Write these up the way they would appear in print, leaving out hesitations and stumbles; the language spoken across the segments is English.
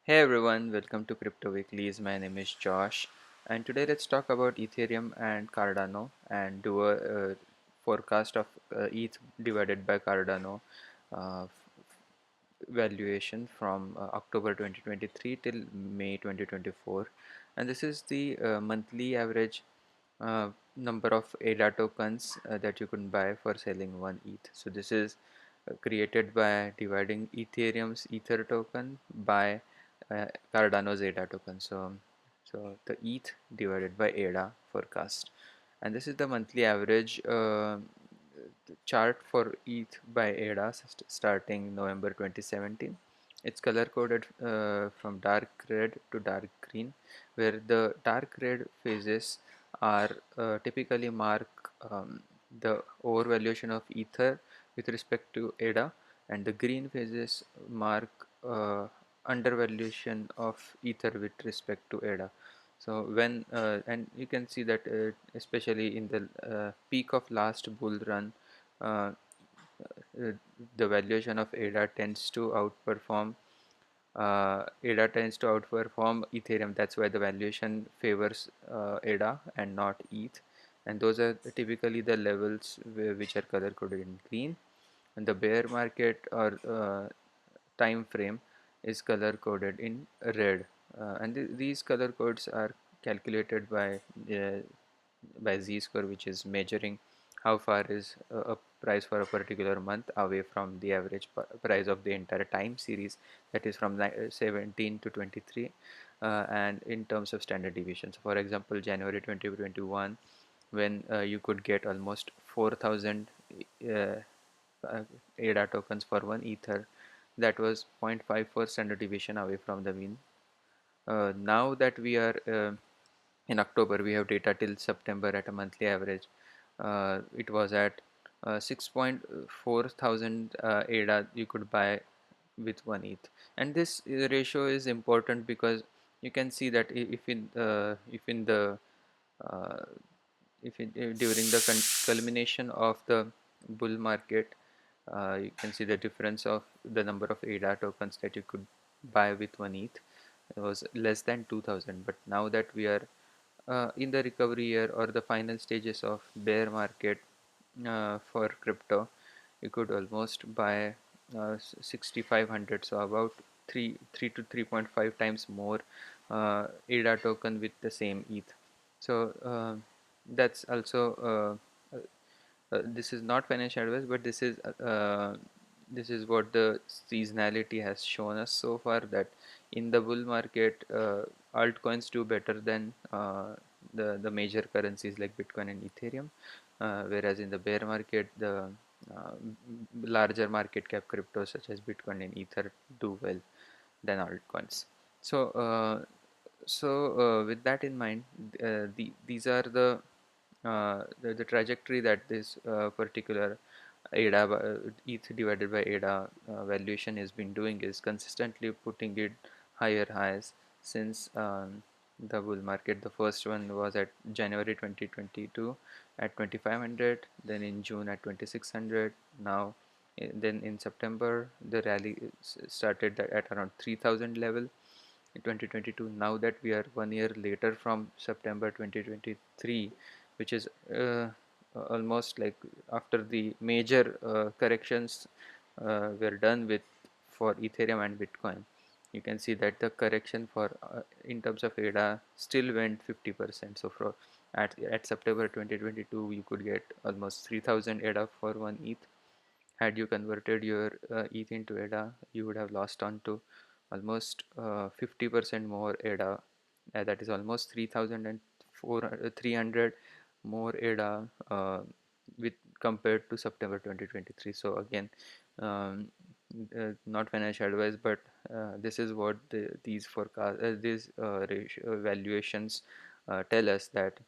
Hey everyone, welcome to Crypto Weeklies. My name is Josh, and today let's talk about Ethereum and Cardano and do a forecast of ETH divided by Cardano uh, valuation from October 2023 till May 2024. And this is the monthly average number of ADA tokens that you can buy for selling one ETH. So this is created by dividing Ethereum's Ether token by Cardano's ADA token. So the ETH divided by ADA forecast, and this is the monthly average chart for ETH by ADA starting November 2017. It's color coded from dark red to dark green, where the dark red phases are typically mark the overvaluation of Ether with respect to ADA, and the green phases mark undervaluation of Ether with respect to ADA. So when and you can see that especially in the peak of last bull run, uh, the valuation of ADA tends to outperform Ethereum. That's why the valuation favors ADA and not ETH. And those are typically the levels which are color coded in green. And the bear market or time frame is color coded in red. And these color codes are calculated uh, by z-score, which is measuring how far is a price for a particular month away from the average price of the entire time series, that is from 17 to 23, and in terms of standard deviations. For example, January 2021, when you could get almost 4,000 uh, ADA tokens for one ether, that was 0.54 standard deviation away from the mean. Now that we are in October, we have data till September at a monthly average. It was at 6.4 thousand ADA you could buy with one ETH, and this ratio is important because you can see that if in the uh, during the culmination of the bull market, you can see the difference of the number of ADA tokens that you could buy with one ETH. It was less than 2000, but now that we are in the recovery year or the final stages of bear market for crypto, you could almost buy 6500, so about 3 to 3.5 times more ADA token with the same ETH. So that's also this is not financial advice, but this is what the seasonality has shown us so far, that in the bull market altcoins do better than the major currencies like Bitcoin and Ethereum, whereas in the bear market the uh, larger market cap cryptos such as Bitcoin and Ether do well than altcoins. So with that in mind, these are the trajectory that this particular ADA ETH divided by ADA valuation has been doing is consistently putting it higher highs since the bull market. The first one was at January 2022 at 2500, then in June at 2600. Now then in September the rally started at around 3000 level in 2022. Now that we are 1 year later from September 2023, which is almost like after the major corrections were done with for Ethereum and Bitcoin, you can see that the correction for in terms of ADA still went 50%. So for at September 2022, you could get almost 3000 ADA for one ETH. Had you converted your ETH into ADA, you would have lost on to almost 50% more ADA. That is almost 3,300 more ADA with compared to September 2023. So again, um, not financial advice, but this is what these valuations tell us, that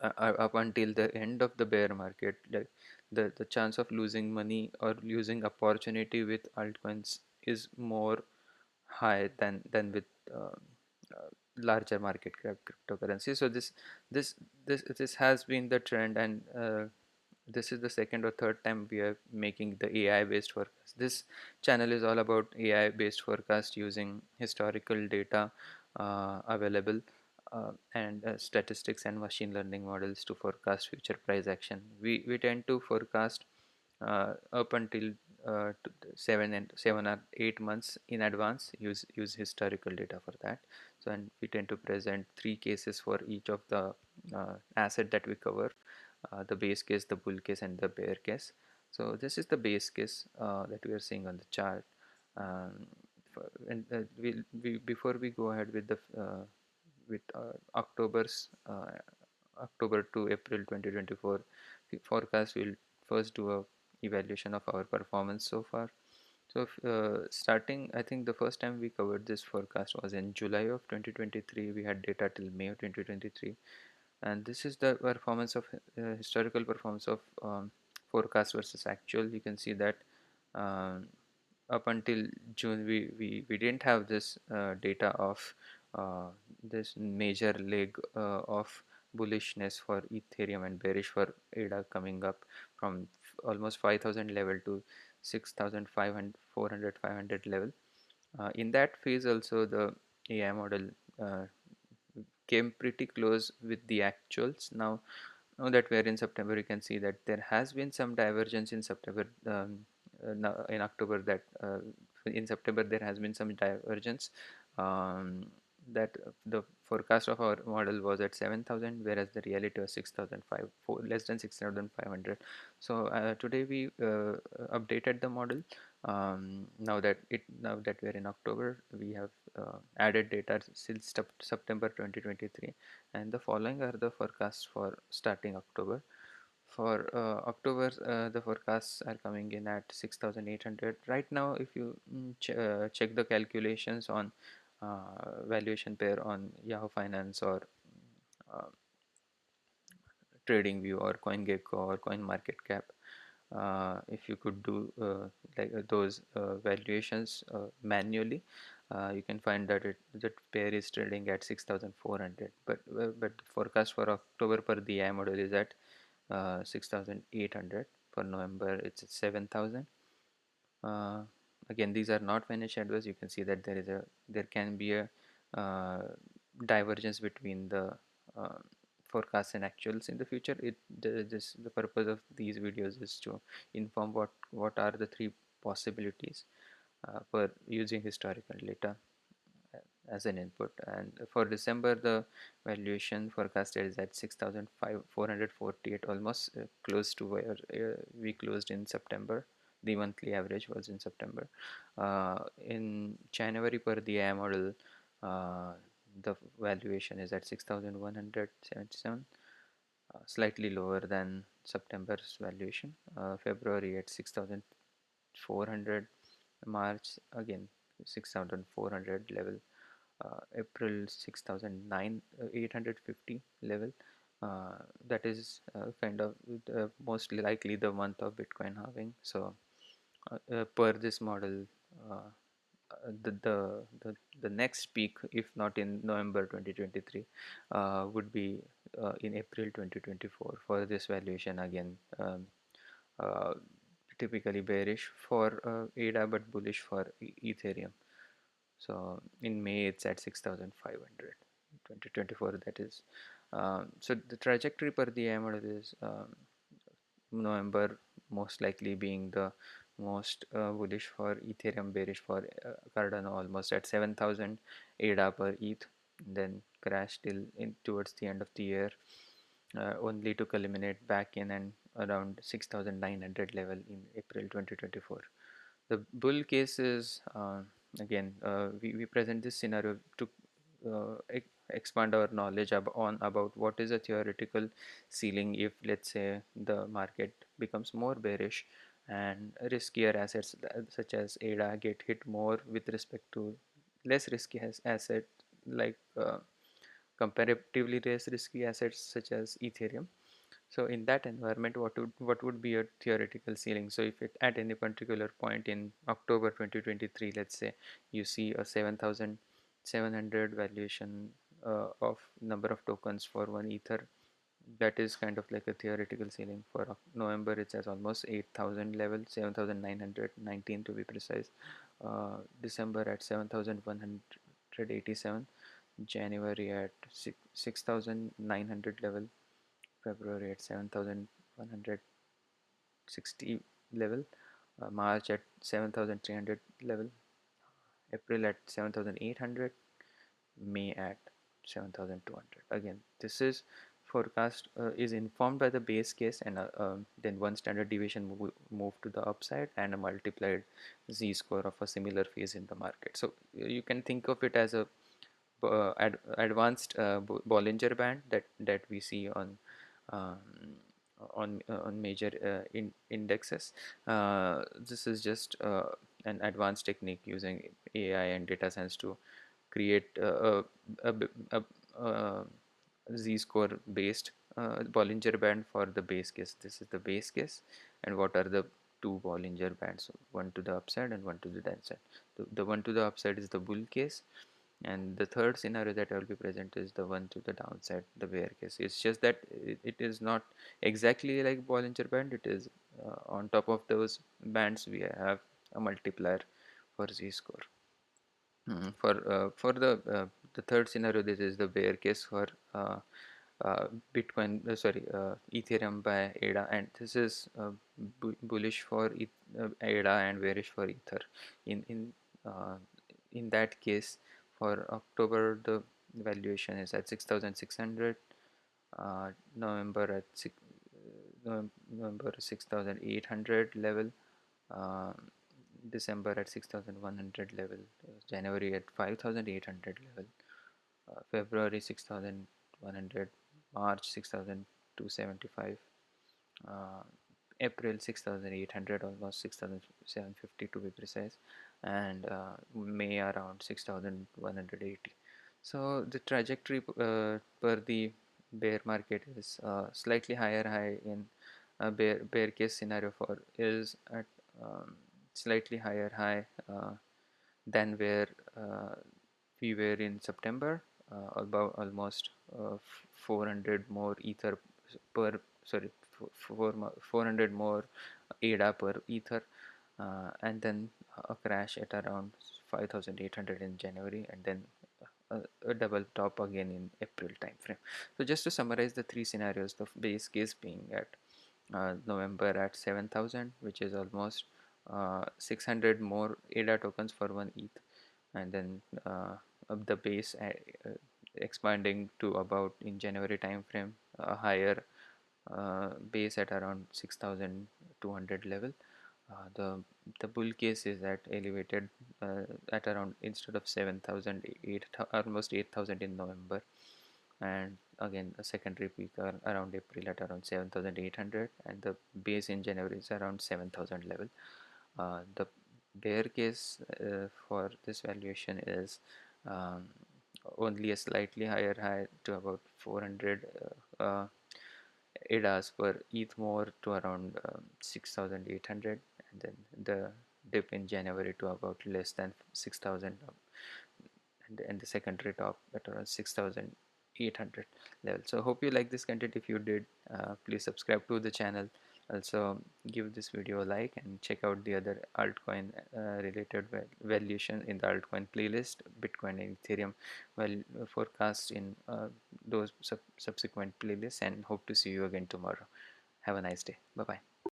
up until the end of the bear market, like the chance of losing money or losing opportunity with altcoins is more high than with larger market cap cryptocurrency. So this this has been the trend, and this is the second or third time we are making the AI based forecast. This channel is all about AI based forecast using historical data available and statistics and machine learning models to forecast future price action. We tend to forecast up until 7 or 8 months in advance. Use historical data for that. So, and we tend to present 3 cases for each of the asset that we cover: the base case, the bull case, and the bear case. So this is the base case that we are seeing on the chart. Um, and we before we go ahead with the October to April 2024 forecast, we'll first do a evaluation of our performance so far. So starting, I think the first time we covered this forecast was in July of 2023. We had data till May of 2023, and this is the performance of historical performance of forecast versus actual. You can see that um, up until June, we didn't have this data of this major leg of bullishness for Ethereum and bearish for ADA coming up from almost 5,000 level to 6,500, 400, 500 level. In that phase also, the AI model uh, came pretty close with the actuals. Now that we are in September, you can see that there has been some divergence in September. Now in October, that in September there has been some divergence. Um, that the forecast of our model was at 7,000, whereas the reality was 6,500, less than 6,500. So today we updated the model. Now that we are in October, we have added data since September 2023, and the following are the forecasts for starting October. For October, the forecasts are coming in at 6,800. Right now, if you check the calculations on valuation pair on Yahoo Finance or uh, TradingView or CoinGecko or CoinMarketCap, if you could do those valuations manually, you can find that that pair is trading at 6,400. But forecast for October per the AI model is at 6,800. For November, it's at 7,000. uh, Again, these are not financial advice. You can see that there can be a uh, divergence between the uh, forecasts and actuals in the future. The purpose of these videos is to inform what are the three possibilities for using historical data as an input. And for December, the valuation forecasted is at 6,448, almost close to where we closed in September. The monthly average was in September. In January, per the AI model, uh, the valuation is at 6,177, slightly lower than September's valuation. February at 6,400, March again 6,400 level, April 6,850 level. That is kind of most likely the month of Bitcoin halving. So per this model, uh, the next peak, if not in November 2023, would be in April 2024 for this valuation again. Uh, Typically bearish for ADA but bullish for Ethereum. So in May it's at 6,500, 2024, that is. So the trajectory per the AI model is November most likely being the most bullish for Ethereum, bearish for Cardano, almost at 7,000 ADA per ETH, then crash till in towards the end of the year, only to culminate back in and around 6,900 level in April 2024. The bull case is again, we present this scenario to expand our knowledge on about what is a theoretical ceiling if, let's say, the market becomes more bearish and riskier assets such as ADA get hit more with respect to less risky asset, like comparatively less risky assets such as Ethereum. So in that environment, what would be a theoretical ceiling? So if at any particular point in October 2023, let's say, you see a 7,700 valuation of number of tokens for one ether, that is kind of like a theoretical ceiling. For November it's at almost 8,000 level, 7,919 to be precise. December at 7,187, January at 6,900 level, February at 7,160 level, March at 7,300 level, April at 7,800, May at 7,200. Again, this is forecast is informed by the base case, and then one standard deviation move to the upside and a multiplied z-score of a similar phase in the market. So you can think of it as a advanced Bollinger Band that we see um, on major indexes. This is just an advanced technique using AI and data science to create a, a, a z-score based Bollinger Band for the base case. This is the base case, and what are the two Bollinger Bands, one to the upside and one to the downside. The one to the upside is the bull case, and the third scenario that I will be present is the one to the downside, the bear case. It's just that it is not exactly like Bollinger Band. It is on top of those bands we have a multiplier for z-score. For the third scenario, this is the bear case for Bitcoin, sorry, Ethereum by ADA, and this is bullish for ADA and bearish for Ether. In in uh, in that case, for October, the valuation is at 6,600. November at November 6,800 level. Um December at 6,100 level, January at 5,800 level, February 6,100, March 6,275, uh, April 6,800, almost 6,750 to be precise, and May around 6,180. So the trajectory per the bear market is slightly higher high in a bear case scenario for is at slightly higher high than where we were in September, about almost 400 more ether per, sorry, 400 more ADA per ether, and then a crash at around 5,800 in January, and then a double top again in April timeframe. So just to summarize the three scenarios, the base case being at November at 7,000, which is almost 600 more ADA tokens for one ETH, and then of the base expanding to about in January timeframe a higher base at around 6,200 level. The bull case is at elevated at around, instead of 7,000, almost 8,000 in November, and again a secondary peak around April at around 7,800, and the base in January is around 7,000 level. The bear case for this valuation is um, only a slightly higher high to about 400 ADAs per ETH more to around 6,800, and then the dip in January to about less than 6,000, and the secondary top at around 6,800 level. So hope you like this content. If you did, please subscribe to the channel. Also give this video a like and check out the other altcoin related valuation in the altcoin playlist, Bitcoin and Ethereum forecast in those subsequent playlists, and hope to see you again tomorrow. Have a nice day. Bye bye.